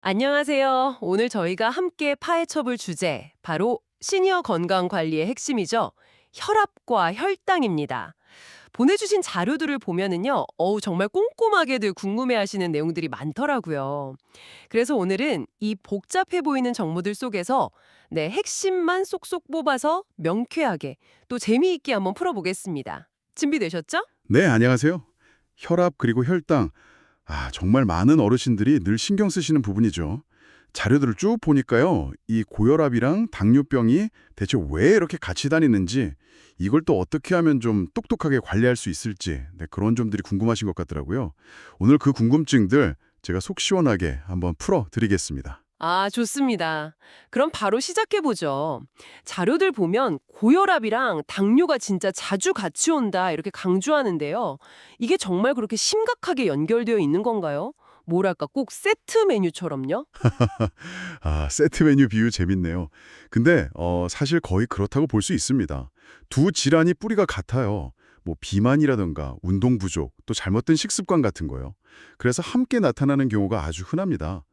안녕하세요. 오늘 저희가 함께 파헤쳐볼 주제, 바로 시니어 건강 관리의 핵심이죠. 혈압과 혈당입니다. 보내주신 자료들을 보면은요, 정말 꼼꼼하게들 궁금해하시는 내용들이 많더라고요. 그래서 오늘은 이 복잡해 보이는 정보들 속에서 핵심만 쏙쏙 뽑아서 명쾌하게 또 재미있게 한번 풀어보겠습니다. 준비되셨죠? 네, 안녕하세요. 혈압 그리고 혈당. 정말 많은 어르신들이 늘 신경 쓰시는 부분이죠. 자료들을 쭉 보니까요. 이 고혈압이랑 당뇨병이 대체 왜 이렇게 같이 다니는지, 이걸 또 어떻게 하면 좀 똑똑하게 관리할 수 있을지, 그런 점들이 궁금하신 것 같더라고요. 오늘 그 궁금증들 제가 속 시원하게 한번 풀어드리겠습니다. 좋습니다. 그럼 바로 시작해보죠. 자료들 보면 고혈압이랑 당뇨가 진짜 자주 같이 온다 이렇게 강조하는데요. 이게 정말 그렇게 심각하게 연결되어 있는 건가요? 뭐랄까 꼭 세트 메뉴처럼요? 세트 메뉴 비유 재밌네요. 근데 사실 거의 그렇다고 볼 수 있습니다. 두 질환이 뿌리가 같아요. 뭐 비만이라든가 운동 부족, 또 잘못된 식습관 같은 거요. 그래서 함께 나타나는 경우가 아주 흔합니다.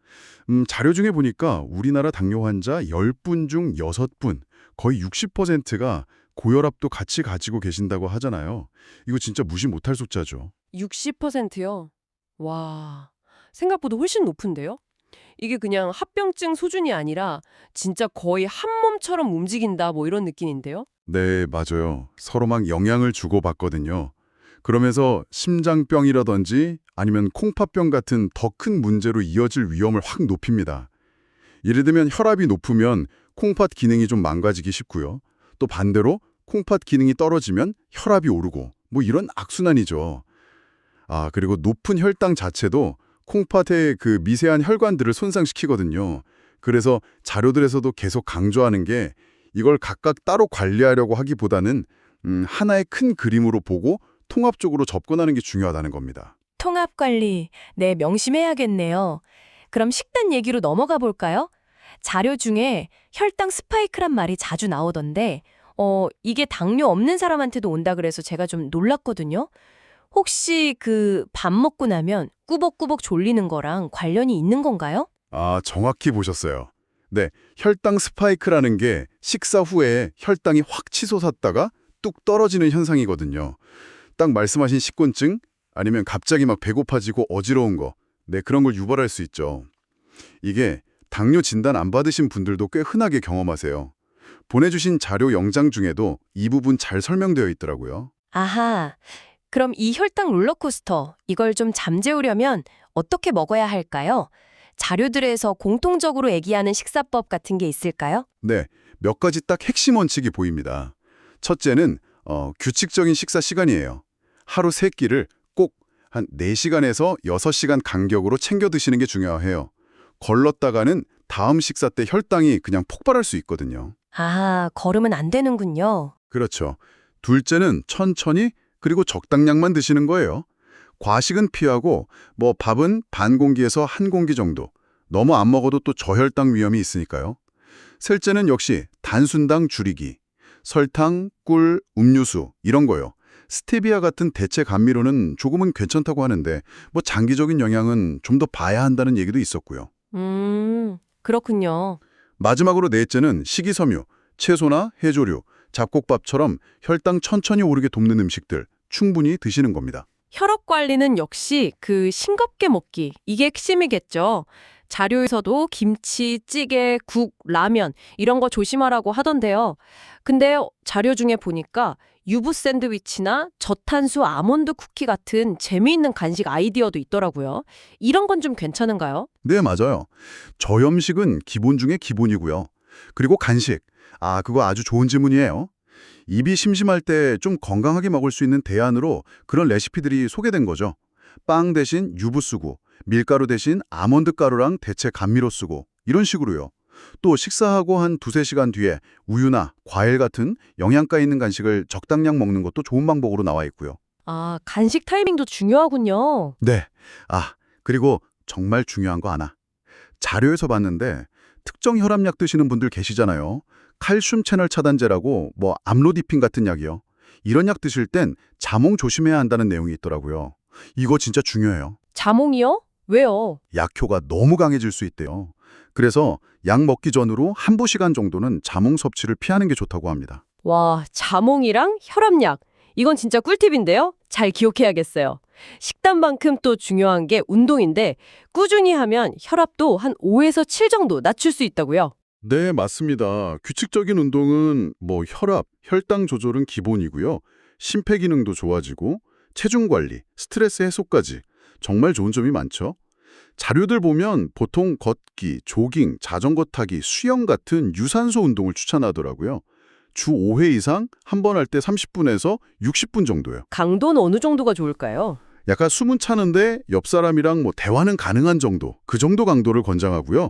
자료 중에 보니까 우리나라 당뇨 환자 10분 중 6분, 거의 60%가 고혈압도 같이 가지고 계신다고 하잖아요. 이거 진짜 무시 못할 숫자죠. 60%요? 와, 생각보다 훨씬 높은데요? 이게 그냥 합병증 수준이 아니라 진짜 거의 한 몸처럼 움직인다 뭐 이런 느낌인데요? 네, 맞아요. 서로 막 영향을 주고받거든요. 그러면서 심장병이라든지 아니면 콩팥병 같은 더 큰 문제로 이어질 위험을 확 높입니다. 예를 들면 혈압이 높으면 콩팥 기능이 좀 망가지기 쉽고요. 또 반대로 콩팥 기능이 떨어지면 혈압이 오르고 뭐 이런 악순환이죠. 그리고 높은 혈당 자체도 콩팥의 그 미세한 혈관들을 손상시키거든요. 그래서 자료들에서도 계속 강조하는 게 이걸 각각 따로 관리하려고 하기보다는 하나의 큰 그림으로 보고 통합적으로 접근하는 게 중요하다는 겁니다. 통합 관리, 네, 명심해야겠네요. 그럼 식단 얘기로 넘어가 볼까요? 자료 중에 혈당 스파이크란 말이 자주 나오던데, 이게 당뇨 없는 사람한테도 온다 그래서 제가 좀 놀랐거든요. 혹시 그 밥 먹고 나면 꾸벅꾸벅 졸리는 거랑 관련이 있는 건가요? 정확히 보셨어요. 네, 혈당 스파이크라는 게 식사 후에 혈당이 확 치솟았다가 뚝 떨어지는 현상이거든요. 딱 말씀하신 식곤증 아니면 갑자기 막 배고파지고 어지러운 거, 그런 걸 유발할 수 있죠. 이게 당뇨 진단 안 받으신 분들도 꽤 흔하게 경험하세요. 보내주신 자료 영장 중에도 이 부분 잘 설명되어 있더라고요. 아하, 그럼 이 혈당 롤러코스터, 이걸 좀 잠재우려면 어떻게 먹어야 할까요? 자료들에서 공통적으로 얘기하는 식사법 같은 게 있을까요? 네, 몇 가지 딱 핵심 원칙이 보입니다. 첫째는 규칙적인 식사 시간이에요. 하루 3끼를 꼭 한 4시간에서 6시간 간격으로 챙겨 드시는 게 중요해요. 걸렀다가는 다음 식사 때 혈당이 그냥 폭발할 수 있거든요. 아하, 걸으면 안 되는군요. 그렇죠. 둘째는 천천히 그리고 적당량만 드시는 거예요. 과식은 피하고 뭐 밥은 반 공기에서 한 공기 정도. 너무 안 먹어도 또 저혈당 위험이 있으니까요. 셋째는 역시 단순당 줄이기. 설탕, 꿀, 음료수 이런 거요. 스테비아 같은 대체 감미료는 조금은 괜찮다고 하는데 뭐 장기적인 영향은 좀 더 봐야 한다는 얘기도 있었고요. 그렇군요. 마지막으로 넷째는 식이섬유, 채소나 해조류, 잡곡밥처럼 혈당 천천히 오르게 돕는 음식들 충분히 드시는 겁니다. 혈압 관리는 역시 그 싱겁게 먹기, 이게 핵심이겠죠. 자료에서도 김치, 찌개, 국, 라면 이런 거 조심하라고 하던데요. 근데 자료 중에 보니까 유부 샌드위치나 저탄수 아몬드 쿠키 같은 재미있는 간식 아이디어도 있더라고요. 이런 건 좀 괜찮은가요? 네, 맞아요. 저염식은 기본 중에 기본이고요. 그리고 간식. 그거 아주 좋은 질문이에요. 입이 심심할 때 좀 건강하게 먹을 수 있는 대안으로 그런 레시피들이 소개된 거죠. 빵 대신 유부 쓰고, 밀가루 대신 아몬드 가루랑 대체 감미료 쓰고, 이런 식으로요. 또 식사하고 한 2~3시간 뒤에 우유나 과일 같은 영양가 있는 간식을 적당량 먹는 것도 좋은 방법으로 나와 있고요. 간식 타이밍도 중요하군요. 네. 그리고 정말 중요한 거 하나. 자료에서 봤는데 특정 혈압약 드시는 분들 계시잖아요. 칼슘 채널 차단제라고 뭐 암로디핀 같은 약이요. 이런 약 드실 땐 자몽 조심해야 한다는 내용이 있더라고요. 이거 진짜 중요해요. 자몽이요? 왜요? 약효가 너무 강해질 수 있대요. 그래서 약 먹기 전으로 한두 시간 정도는 자몽 섭취를 피하는 게 좋다고 합니다. 와, 자몽이랑 혈압약. 이건 진짜 꿀팁인데요? 잘 기억해야겠어요. 식단만큼 또 중요한 게 운동인데 꾸준히 하면 혈압도 한 5에서 7 정도 낮출 수 있다고요. 네, 맞습니다. 규칙적인 운동은 혈압, 혈당 조절은 기본이고요. 심폐기능도 좋아지고 체중 관리, 스트레스 해소까지 정말 좋은 점이 많죠. 자료들 보면 보통 걷기, 조깅, 자전거 타기, 수영 같은 유산소 운동을 추천하더라고요. 주 5회 이상 한 번 할 때 30분에서 60분 정도요. 강도는 어느 정도가 좋을까요? 약간 숨은 차는데 옆 사람이랑 대화는 가능한 정도, 그 정도 강도를 권장하고요.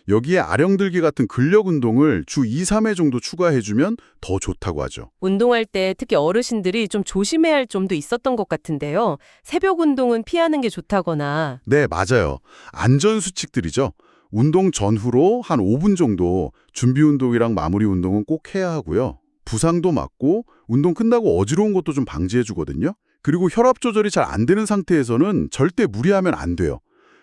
여기에 아령들기 같은 근력 운동을 주 2, 3회 정도 추가해주면 더 좋다고 하죠. 운동할 때 특히 어르신들이 좀 조심해야 할 점도 있었던 것 같은데요. 새벽 운동은 피하는 게 좋다거나. 네, 맞아요. 안전수칙들이죠. 운동 전후로 한 5분 정도 준비 운동이랑 마무리 운동은 꼭 해야 하고요. 부상도 막고 운동 끝나고 어지러운 것도 좀 방지해 주거든요. 그리고 혈압 조절이 잘 안 되는 상태에서는 절대 무리하면 안 돼요.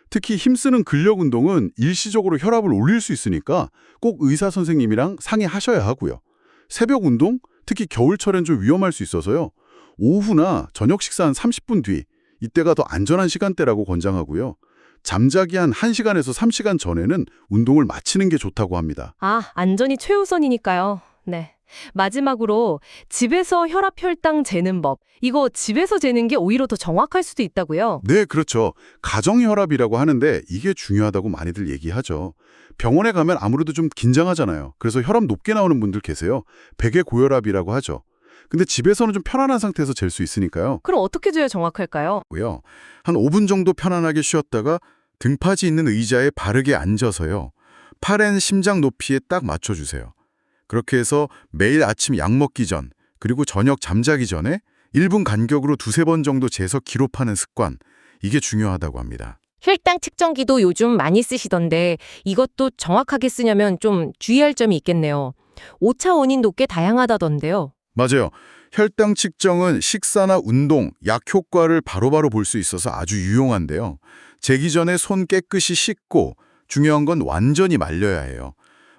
특히 힘쓰는 근력 운동은 일시적으로 혈압을 올릴 수 있으니까 꼭 의사 선생님이랑 상의하셔야 하고요. 새벽 운동, 특히 겨울철엔 좀 위험할 수 있어서요. 오후나 저녁 식사 한 30분 뒤, 이때가 더 안전한 시간대라고 권장하고요. 잠자기 한 1시간에서 3시간 전에는 운동을 마치는 게 좋다고 합니다. 아, 안전이 최우선이니까요. 네. 마지막으로 집에서 혈압, 혈당 재는 법. 이거 집에서 재는 게 오히려 더 정확할 수도 있다고요. 네, 그렇죠. 가정혈압이라고 하는데 이게 중요하다고 많이들 얘기하죠. 병원에 가면 아무래도 좀 긴장하잖아요. 그래서 혈압 높게 나오는 분들 계세요. 백의 고혈압이라고 하죠. 근데 집에서는 좀 편안한 상태에서 잴 수 있으니까요. 그럼 어떻게 재야 정확할까요? 한 5분 정도 편안하게 쉬었다가 등받이 있는 의자에 바르게 앉아서요. 팔엔 심장 높이에 딱 맞춰주세요. 그렇게 해서 매일 아침 약 먹기 전, 그리고 저녁 잠자기 전에 1분 간격으로 2-3번 정도 재서 기록하는 습관, 이게 중요하다고 합니다. 혈당 측정기도 요즘 많이 쓰시던데 이것도 정확하게 쓰려면 좀 주의할 점이 있겠네요. 오차 원인도 꽤 다양하다던데요. 맞아요. 혈당 측정은 식사나 운동, 약 효과를 바로바로 볼 수 있어서 아주 유용한데요. 재기 전에 손 깨끗이 씻고 중요한 건 완전히 말려야 해요.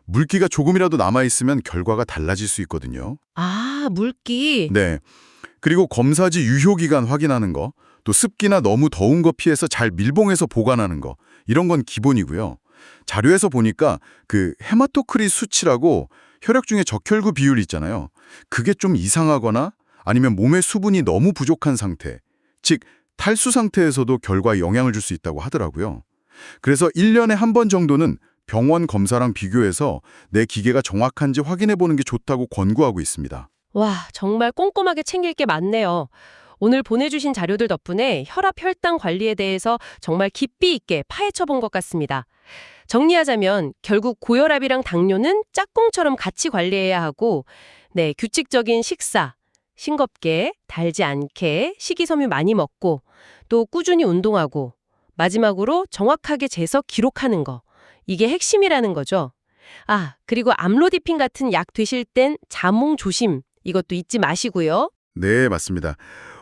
물기가 조금이라도 남아있으면 결과가 달라질 수 있거든요. 아, 물기. 네. 그리고 검사지 유효기간 확인하는 거, 또 습기나 너무 더운 거 피해서 잘 밀봉해서 보관하는 거, 이런 건 기본이고요. 자료에서 보니까 그 헤마토크릿 수치라고 혈액 중에 적혈구 비율 있잖아요. 그게 좀 이상하거나 아니면 몸의 수분이 너무 부족한 상태, 즉 탈수 상태에서도 결과에 영향을 줄 수 있다고 하더라고요. 그래서 1년에 한 번 정도는 병원 검사랑 비교해서 내 기계가 정확한지 확인해보는 게 좋다고 권고하고 있습니다. 와, 정말 꼼꼼하게 챙길 게 많네요. 오늘 보내주신 자료들 덕분에 혈압, 혈당 관리에 대해서 정말 깊이 있게 파헤쳐 본 것 같습니다. 정리하자면 결국 고혈압이랑 당뇨는 짝꿍처럼 같이 관리해야 하고, 네, 규칙적인 식사, 싱겁게, 달지 않게, 식이섬유 많이 먹고, 또 꾸준히 운동하고, 마지막으로 정확하게 재서 기록하는 거. 이게 핵심이라는 거죠. 아, 그리고 암로디핀 같은 약 드실 땐 자몽 조심. 이것도 잊지 마시고요. 네, 맞습니다.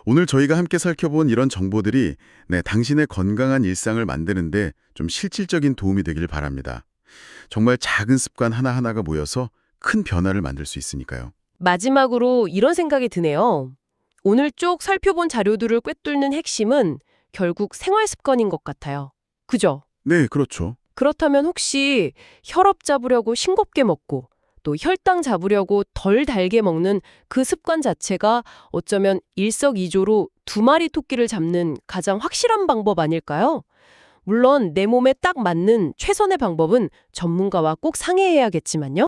오늘 저희가 함께 살펴본 이런 정보들이 당신의 건강한 일상을 만드는데 좀 실질적인 도움이 되길 바랍니다. 정말 작은 습관 하나하나가 모여서 큰 변화를 만들 수 있으니까요. 마지막으로 이런 생각이 드네요. 오늘 쭉 살펴본 자료들을 꿰뚫는 핵심은 결국 생활 습관인 것 같아요. 그죠? 네, 그렇죠. 그렇다면 혹시 혈압 잡으려고 싱겁게 먹고 또 혈당 잡으려고 덜 달게 먹는 그 습관 자체가 어쩌면 일석이조로 2마리 토끼를 잡는 가장 확실한 방법 아닐까요? 물론 내 몸에 딱 맞는 최선의 방법은 전문가와 꼭 상의해야겠지만요.